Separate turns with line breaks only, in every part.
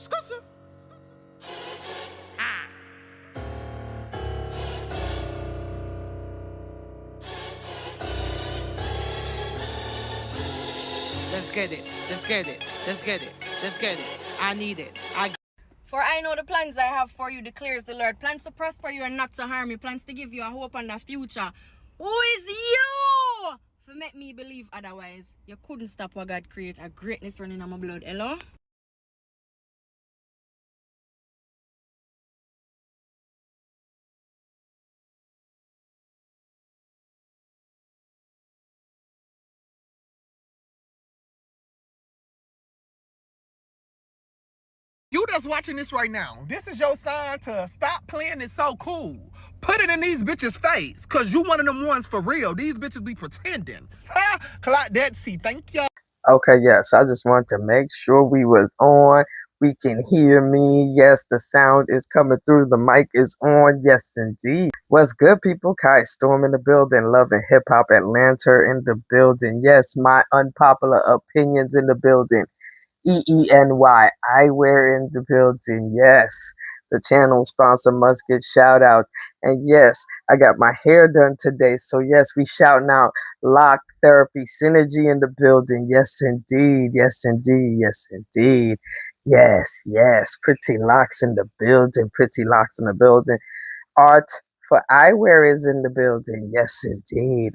Let's get it. Let's get it. Let's get it. Let's get it. I need it.
For I know the plans I have for you, declares the Lord. Plans to prosper you and not to harm you. Plans to give you a hope and a future. Who is you? To make me believe otherwise. You couldn't stop what God create. A greatness running on my blood. Hello?
You that's watching this right now, this is your sign to stop playing it so cool. Put it in these bitches' face, cause you one of them ones for real. These bitches be pretending. Ha! Clock that, see, thank you.
Okay, yes, I just want to make sure we was on. We can hear me. Yes, the sound is coming through. The mic is on. Yes, indeed. What's good, people? Kai Storm in the building. Loving Hip Hop Atlanta in the building. Yes, my unpopular opinions in the building. EENY Eyewear in the building. Yes, the channel sponsor must get shout out. And yes, I got my hair done today. So yes, we shouting out Lock Therapy Synergy in the building. Yes, indeed. Yes, indeed. Yes, indeed. Yes, yes. Pretty Locks in the building. Pretty Locks in the building. Art for Eyewear is in the building. Yes, indeed.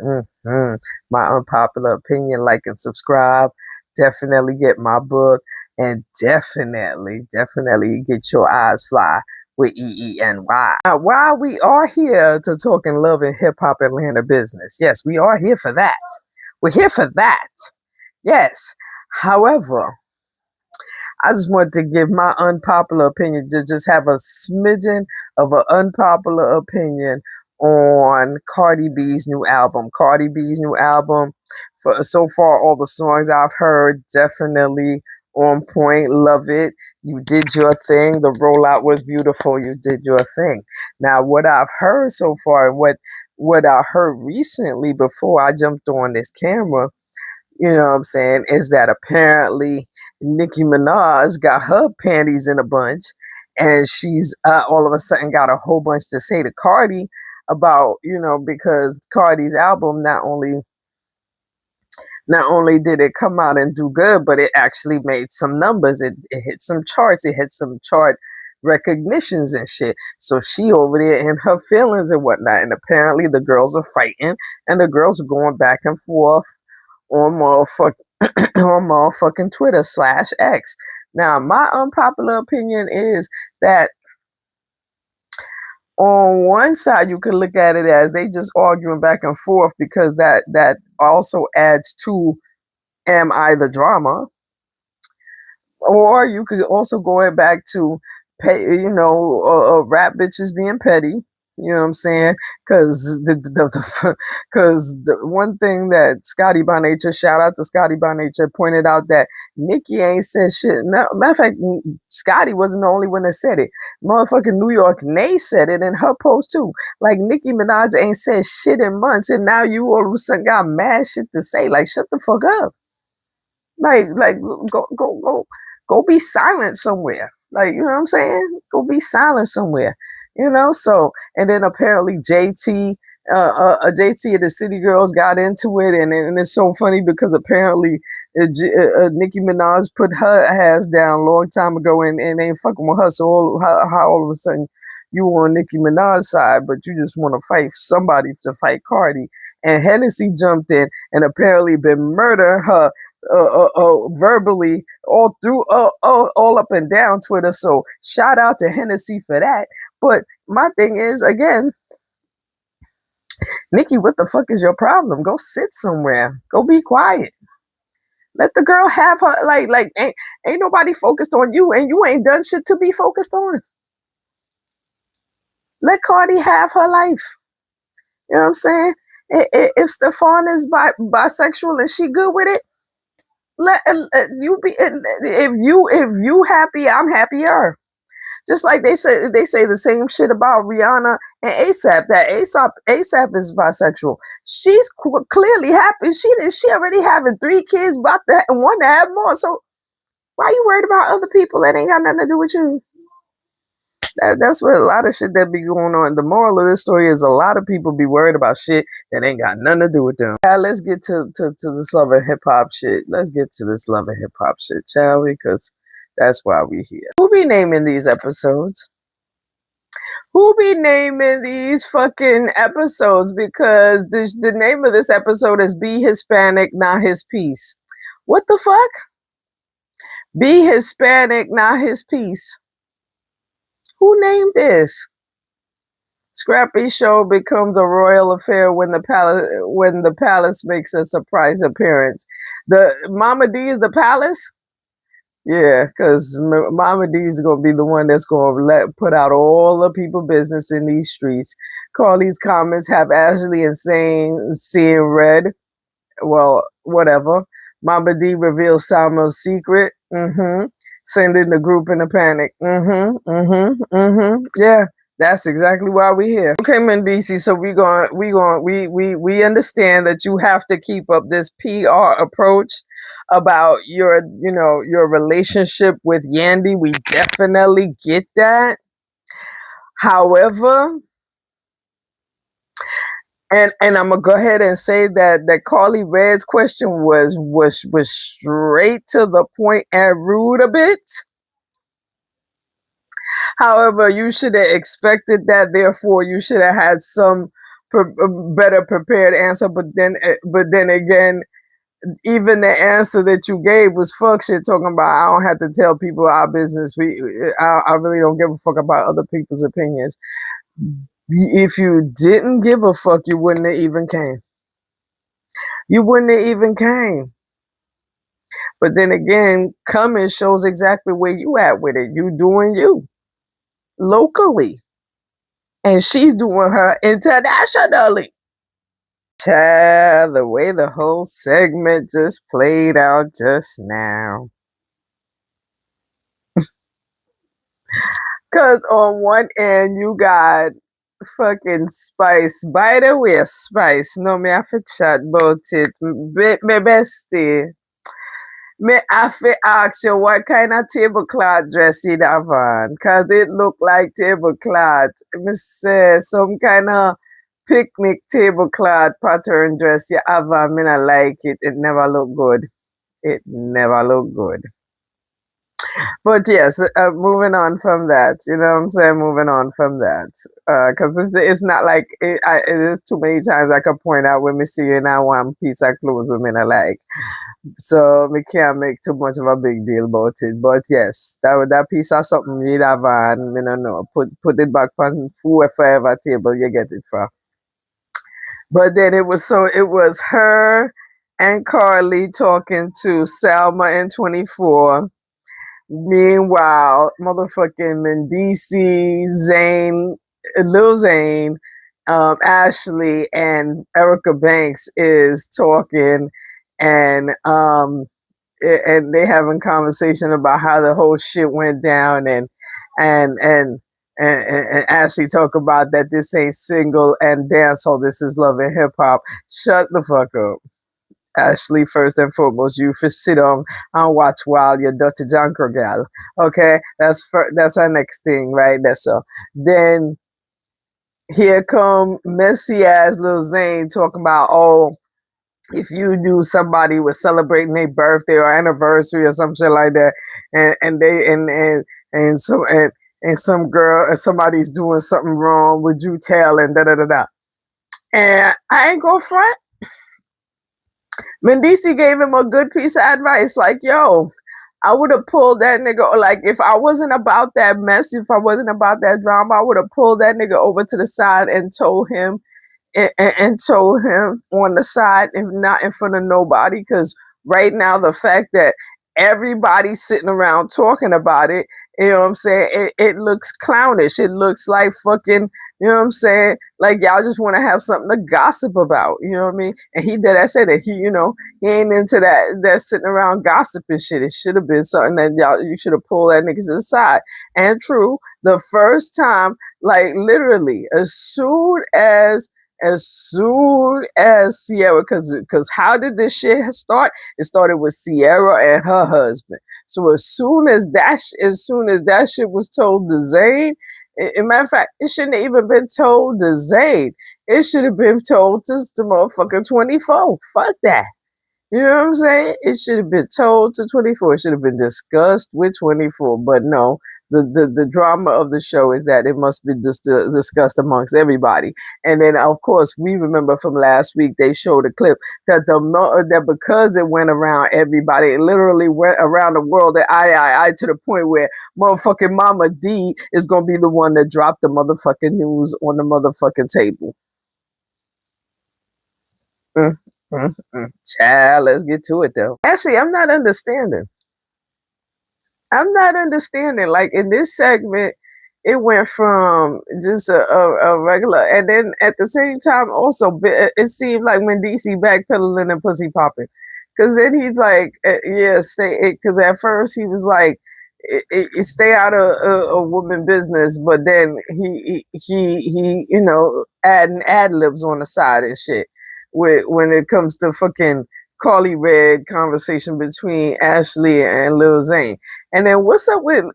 My unpopular opinion, like and subscribe. Definitely get my book, and definitely get your eyes fly with EENY. Now, while we are here to talk and love and hip hop Atlanta business, yes, we are here for that. We're here for that. Yes. However, I just want to give my unpopular opinion, to just have a smidgen of an unpopular opinion on Cardi B's new album. Cardi B's new album, for so far, all the songs I've heard, definitely on point. Love it. You did your thing. The rollout was beautiful. You did your thing. Now, what I've heard so far, and what I heard recently before I jumped on this camera, you know what I'm saying, is that apparently Nicki Minaj got her panties in a bunch, and she's all of a sudden got a whole bunch to say to Cardi about, because Cardi's album not only did it come out and do good, but it actually made some numbers. It hit some charts. It hit some chart recognitions and shit. So she over there in her feelings and whatnot. And apparently the girls are fighting, and the girls are going back and forth on motherfucking Twitter /X. Now, my unpopular opinion is that on one side, you can look at it as they just arguing back and forth, because that also adds to am I the drama? Or you could also go it back to rap bitches being petty. You know what I'm saying? Because the one thing that Scotty by Nature, shout out to Scotty by Nature, pointed out that Nicki ain't said shit. No, matter of fact, Scotty wasn't the only one that said it. Motherfucking New York Nay said it in her post too. Like, Nicki Minaj ain't said shit in months, and now you all of a sudden got mad shit to say. Like, shut the fuck up. Like go be silent somewhere. Like, you know what I'm saying? Go be silent somewhere. So, and then apparently JT and the City Girls got into it, and it's so funny because apparently Nicki Minaj put her ass down a long time ago and ain't fucking with her. So how all of a sudden you on Nicki Minaj's side, but you just want to fight somebody to fight Cardi. And Hennessy jumped in and apparently been murdering her verbally all through all up and down Twitter. So shout out to Hennessy for that. But my thing is, again, Nicki, what the fuck is your problem? Go sit somewhere. Go be quiet. Let the girl have her, like ain't nobody focused on you, and you ain't done shit to be focused on. Let Cardi have her life. You know what I'm saying? If Stefan is bisexual and she good with it, let you be. If you happy, I'm happier. Just like they say the same shit about Rihanna and ASAP. That ASAP is bisexual. She's clearly happy. She already having 3 kids, about to one to have more. So Why you worried about other people that ain't got nothing to do with you? That's what a lot of shit that be going on. The moral of this story is a lot of people be worried about shit that ain't got nothing to do with them. Yeah, let's get to this love and hip hop shit. Let's get to this love and hip hop shit, shall we? Because that's why we here. Who be naming these episodes? Who be naming these fucking episodes? Because the name of this episode is Be Hispanic, Not His Piece. What the fuck? Be Hispanic, Not His Piece. Who named this? Scrappy show becomes a royal affair when the palace makes a surprise appearance. The Mama D is the palace? Yeah, because Mama D is going to be the one that's going to put out all the people business in these streets. Call these comments, have Ashley insane, seeing red. Well, whatever. Mama D reveals Salma's secret. Sending the group in a panic. Yeah, that's exactly why we're here. Okay, Mendici, so we understand that you have to keep up this PR approach about your relationship with Yandy. We definitely get that. However, and I'm gonna go ahead and say that Carly Red's question was straight to the point and rude a bit. However, you should have expected that. Therefore, you should have had some better prepared answer. But then again, even the answer that you gave was fuck shit. Talking about I don't have to tell people our business. I really don't give a fuck about other people's opinions. If you didn't give a fuck, you wouldn't have even came. You wouldn't have even came. But then again, coming shows exactly where you at with it. You doing you locally, and she's doing her internationally. Child, the way the whole segment just played out just now. Cause on one end you got fucking Spice. By the way, Spice, no me have to chat about it. Me bestie. Me have to ask you what kind of tablecloth dress you have on. Cause it look like tablecloth. Me say some kind of picnic tablecloth pattern dress you have on. Me not like it. It never look good. It never look good. But yes, moving on from that, you know what I'm saying? Moving on from that. Because it's not like, it is too many times I could point out when me see you in that one piece of clothes women are like. So we can't make too much of a big deal about it. But yes, that piece of something you'd have on, I don't know, put it back on whoever table you get it from. But then it was her and Carly talking to Salma in 24. Meanwhile, motherfucking Mendici, Zane, Lil Zane, Ashley, and Erica Banks is talking, and they having conversation about how the whole shit went down, and Ashley talk about that this ain't single and dancehall, this is love and hip hop. Shut the fuck up. Ashley, first and foremost, you for sit on and watch while you're dirty junker gal. Okay, that's our next thing, right? That's so. Then here come messy ass Lil Zane talking about, oh, if you knew somebody was celebrating their birthday or anniversary or some shit like that, and some girl, somebody's doing something wrong, would you tell? And da da da da. And I ain't go front. Mendici gave him a good piece of advice, like, yo, I would have pulled that nigga, like, if I wasn't about that mess, if I wasn't about that drama, I would have pulled that nigga over to the side and told him, and told him on the side, if not in front of nobody, because right now the fact that everybody's sitting around talking about it, you know what I'm saying, it looks clownish. It looks like fucking, you know what I'm saying, like y'all just want to have something to gossip about, you know what I mean? And he did, I said that he ain't into that sitting around gossiping shit. It should have been something that you should have pulled that nigga to the side. And true, the first time, like literally, as soon as as soon as Sierra, because how did this shit start? It started with Sierra and her husband. So as soon as that shit was told to Zayn, in matter of fact, it shouldn't have even been told to Zayn. It should have been told to the motherfucking 24. Fuck that. You know what I'm saying? It should have been told to 24. It should have been discussed with 24. But no, the drama of the show is that it must be discussed amongst everybody. And then, of course, we remember from last week, they showed a clip that that because it went around everybody, it literally went around the world at I to the point where motherfucking Mama D is going to be the one that dropped the motherfucking news on the motherfucking table. Child, let's get to it though. Actually, I'm not understanding. Like in this segment, it went from just a regular, and then at the same time, also it seemed like when DC backpedaling and pussy popping, because then he's like, yeah, stay. Because at first he was like, stay out of a woman business, but then he you know, adding ad libs on the side and shit. When it comes to fucking Carly Red conversation between Ashley and Lil Zane. And then what's up with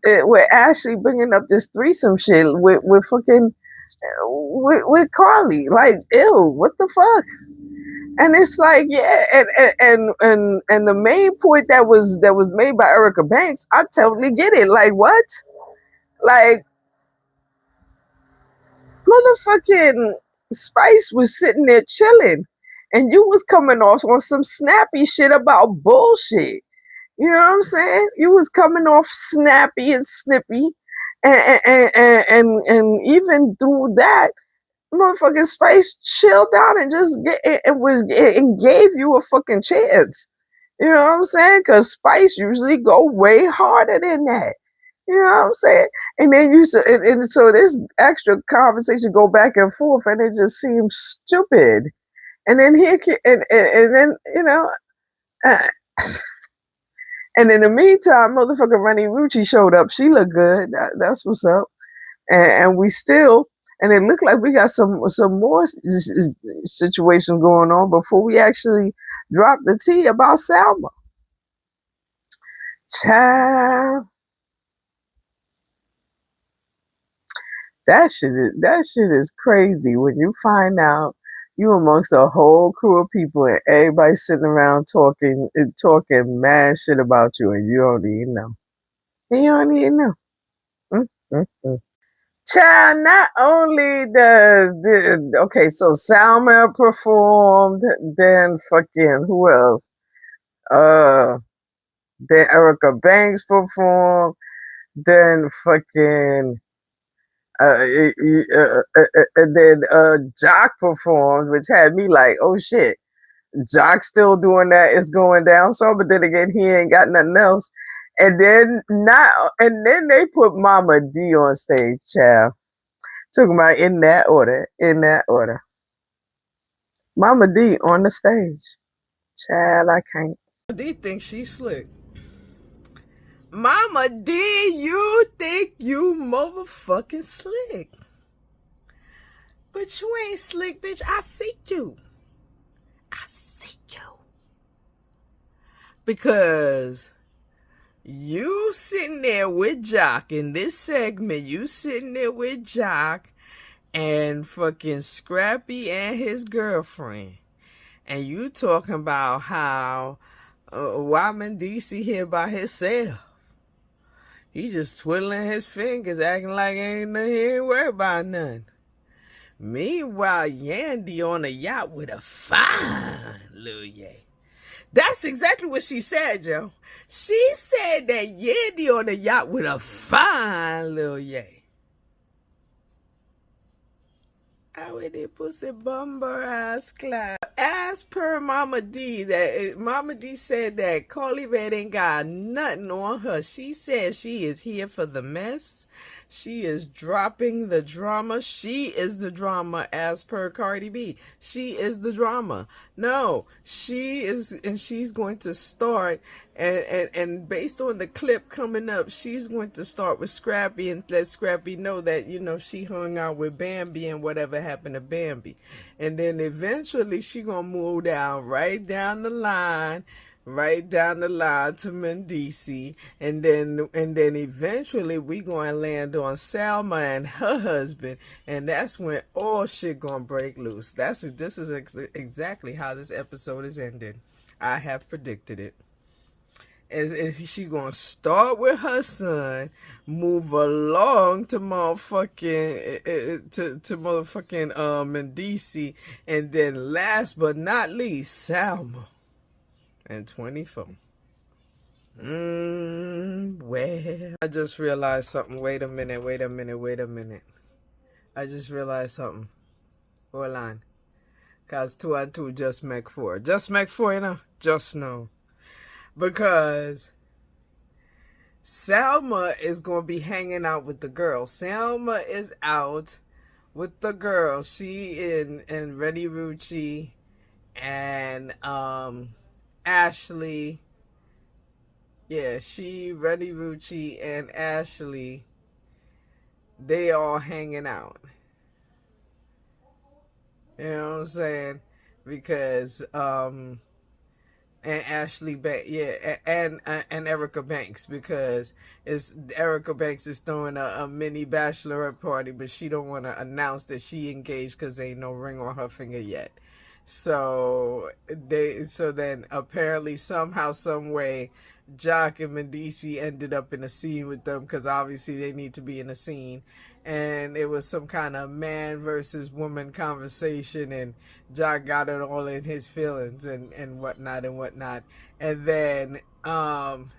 Ashley bringing up this threesome shit with fucking with Carly? Like, ew, what the fuck? And it's like, yeah, and the main point that was made by Erica Banks, I totally get it. Like, what? Like, motherfucking Spice was sitting there chilling, and you was coming off on some snappy shit about bullshit. You know what I'm saying? You was coming off snappy and snippy, and even through that, motherfucking Spice chilled out and just gave you a fucking chance. You know what I'm saying? Because Spice usually go way harder than that. You know what I'm saying? And then and so this extra conversation go back and forth, and it just seems stupid. And then and then, you know, and in the meantime, motherfucker Ronnie Rucci showed up. She looked good. That's what's up. And we still, and it looked like we got some more situation going on before we actually drop the tea about Salma. Child. That shit is crazy when you find out you amongst a whole crew of people and everybody sitting around talking mad shit about you and you don't even know. You don't even know. Child, not only okay, so Salma performed, then fucking who else? Then Erica Banks performed, then fucking and then Jock performed, which had me like, oh shit, Jock still doing that, it's going down. So, but then again, he ain't got nothing else. And then they put Mama D on stage, child. Talking about in that order. Mama D on the stage. Child, I can't.
D thinks she's slick. Mama D, you think you motherfucking slick. But you ain't slick, bitch. I see you. Because you sitting there with Jock in this segment. You sitting there with Jock and fucking Scrappy and his girlfriend. And you talking about how Wyman DC here by himself. He just twiddling his fingers, acting like he ain't worried about nothing. Meanwhile, Yandy on a yacht with a fine Lil Ye. That's exactly what she said, yo. She said that Yandy on a yacht with a fine Lil Ye. I with it pussy bumper ass clap. As per Mama D, Mama D said that Carly Red ain't got nothing on her. She said she is here for the mess. She is dropping the drama. She is the drama, as per Cardi B. She is the drama. No, she is, and she's going to start, and based on the clip coming up, she's going to start with Scrappy and let Scrappy know that, she hung out with Bambi and whatever happened to Bambi. And then eventually she gonna move right down the line to Mendici, and then eventually we gonna land on Salma and her husband, and that's when all shit gonna break loose. This is exactly how this episode is ending. I have predicted it. And she gonna start with her son, move along to motherfucking Mendici, and then last but not least, Salma and 24. Well, I just realized something. Wait a minute. I just realized something. Hold on. Cause 2 and 2 just make 4. Just make 4, Just know. Because Salma is going to be hanging out with the girls. Salma is out with the girls. She and Reddy Rucci and Ashley. Yeah, Reddy Rucci and Ashley, they all hanging out. You know what I'm saying? Because and Ashley and Erica Banks, because Erica Banks is throwing a mini bachelorette party, but she don't want to announce that she engaged because ain't no ring on her finger yet. So then apparently somehow, some way, Jock and Mendici ended up in a scene with them, because obviously they need to be in a scene, and it was some kind of man versus woman conversation, and Jock got it all in his feelings and whatnot, and then and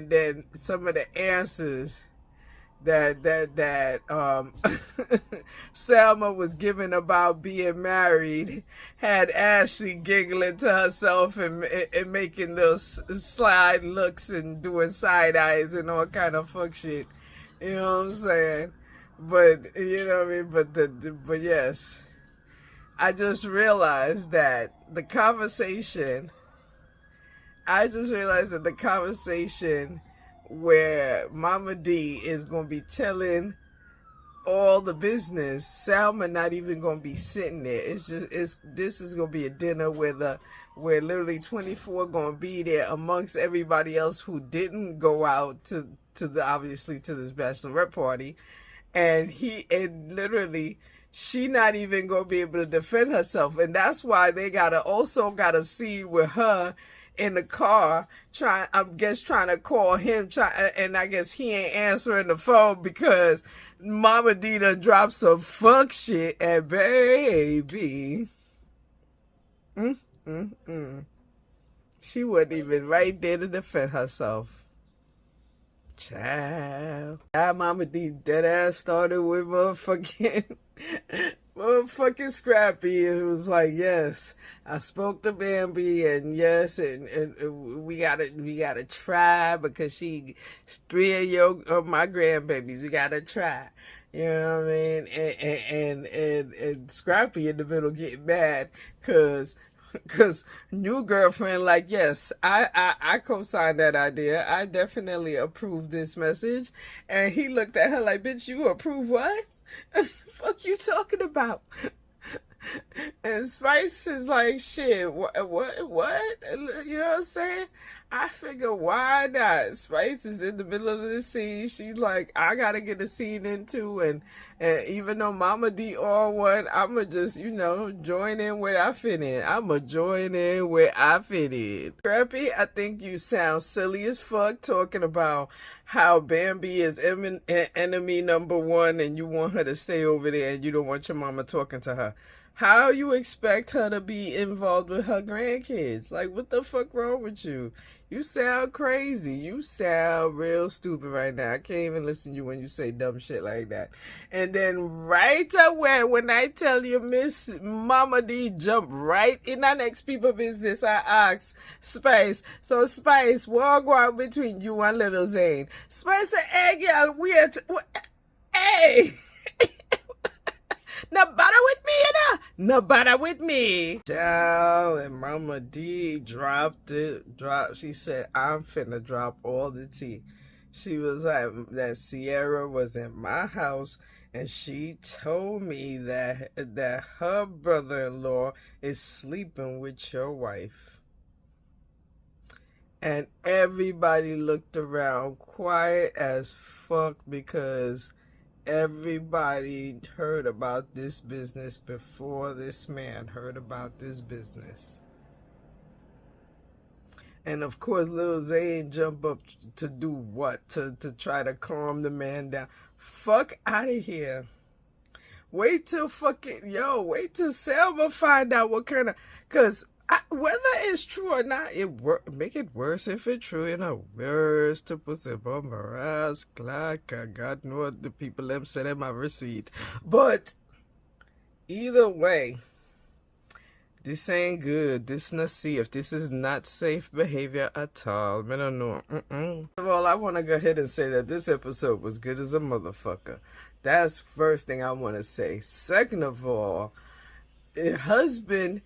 then some of the answers that Selma was giving about being married had Ashley giggling to herself and making those slide looks and doing side eyes and all kind of fuck shit. You know what I'm saying? But you know what I mean? But yes, I just realized that the conversation where Mama D is going to be telling all the business, Salma not even going to be sitting there. This is going to be a dinner where literally 24 going to be there amongst everybody else who didn't go out to obviously to this bachelorette party, and literally she not even going to be able to defend herself, and that's why they also gotta see with her in the car, trying to call him, and I guess he ain't answering the phone because Mama D done dropped some fuck shit, and baby, she wasn't even right there to defend herself. Child. Mama D dead ass started with motherfucking Scrappy. It was like, yes, I spoke to Bambi, and yes, and we gotta try, because she 3 of my grandbabies. We gotta try. You know what I mean? And Scrappy in the middle getting mad because new girlfriend, like, yes, I co-signed that idea. I definitely approve this message. And he looked at her like, bitch, you approve what? Fuck you talking about? And Spice is like, shit, what? You know what I'm saying? I figure, why not? Spice is in the middle of the scene. She's like, I gotta get a scene in too. And even though Mama D all one, I'ma just, join in where I fit in. Scrappy, I think you sound silly as fuck talking about how Bambi is enemy number one and you want her to stay over there and you don't want your mama talking to her. How you expect her to be involved with her grandkids? Like, what the fuck wrong with you? You sound crazy. You sound real stupid right now. I can't even listen to you when you say dumb shit like that. And then right away, when I tell you Miss Mama D jump right in our next people business, I ask Spice. So Spice, what go on between you and Little Zane? Spice said, hey girl, hey! No bother with me, you know? No bother with me. Child, and Mama D she said, I'm finna drop all the tea. She was like, that Sierra was in my house, and she told me that her brother-in-law is sleeping with your wife. And everybody looked around quiet as fuck because everybody heard about this business before this man heard about this business. And of course, Lil Zane jump up to do what? To try to calm the man down. Fuck out of here. Wait till Selma find out what kind of... Because whether it's true or not, make it worse if it's true. You know, worse to put it on my ass. God know what the people them said in my receipt. But either way, this ain't good. This not safe. This is not safe behavior at all. I don't know. First of all, I want to go ahead and say that this episode was good as a motherfucker. That's first thing I want to say. Second of all, husband,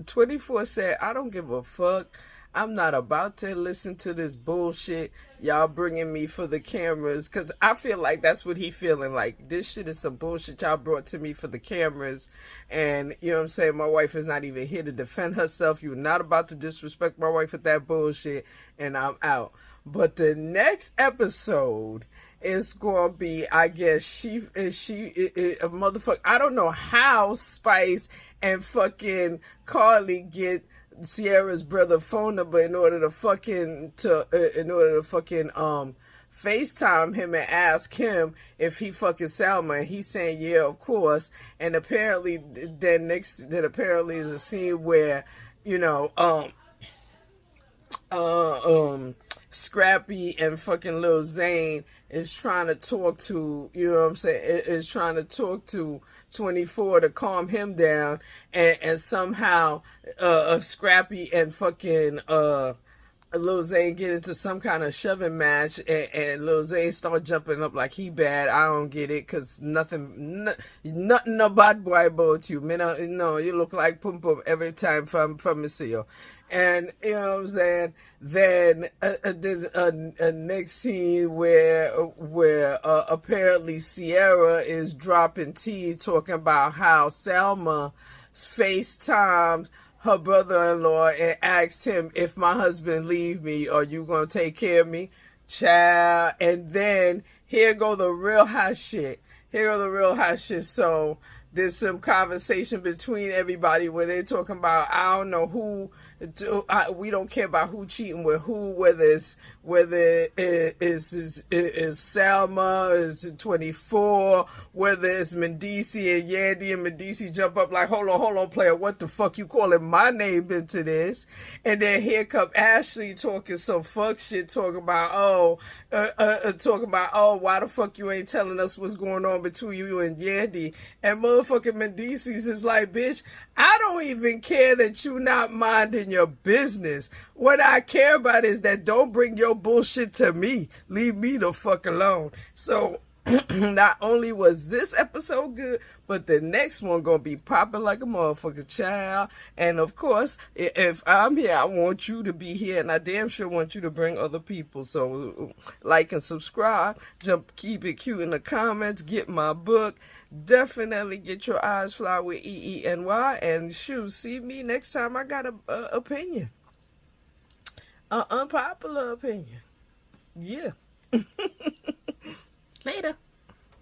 24 said, I don't give a fuck. I'm not about to listen to this bullshit y'all bringing me for the cameras, because I feel like that's what he feeling like. This shit is some bullshit y'all brought to me for the cameras, and you know what I'm saying, my wife is not even here to defend herself. You're not about to disrespect my wife with that bullshit, and I'm out. But the next episode is gonna be, I guess, a motherfucker. I don't know how Spice and fucking Carly get Sierra's brother phone number in order to FaceTime him and ask him if he fucking Selma, and he's saying yeah, of course. And apparently then apparently is a scene where Scrappy and fucking Lil Zane is trying to talk to, is trying to talk to 24 to calm him down, and somehow Scrappy and fucking Lil Zane get into some kind of shoving match, and Lil Zane start jumping up like he bad. I don't get it, cause nothing no bad boy about you, man. No, you look like Pum Pum every time from the seal. And you know what I'm saying. Then there's a next scene where apparently Sierra is dropping tea, talking about how Selma FaceTimed her brother-in-law and asked him, if my husband leave me, are you gonna take care of me, child? And then here go the real hot shit. So there's some conversation between everybody where they're talking about, I don't know who. We don't care about who cheating with who, whether it is Selma, is 24, whether it's Medici and Yandy, and Medici jump up like, hold on, player, what the fuck you calling my name into this? And then here come Ashley talking some fuck shit, talking about why the fuck you ain't telling us what's going on between you and Yandy? And motherfucking Medici's is like, bitch, I don't even care that you not minding your business. What I care about is that don't bring your bullshit to me. Leave me the fuck alone. So not only was this episode good, but the next one gonna be popping like a motherfucker, child. And of course, if I'm here, I want you to be here, and I damn sure want you to bring other people. So like and subscribe, keep it cute in the comments, get my book. Definitely get your eyes fly with EENY, and shoot, see me next time I got a opinion, an unpopular opinion. Yeah. Later.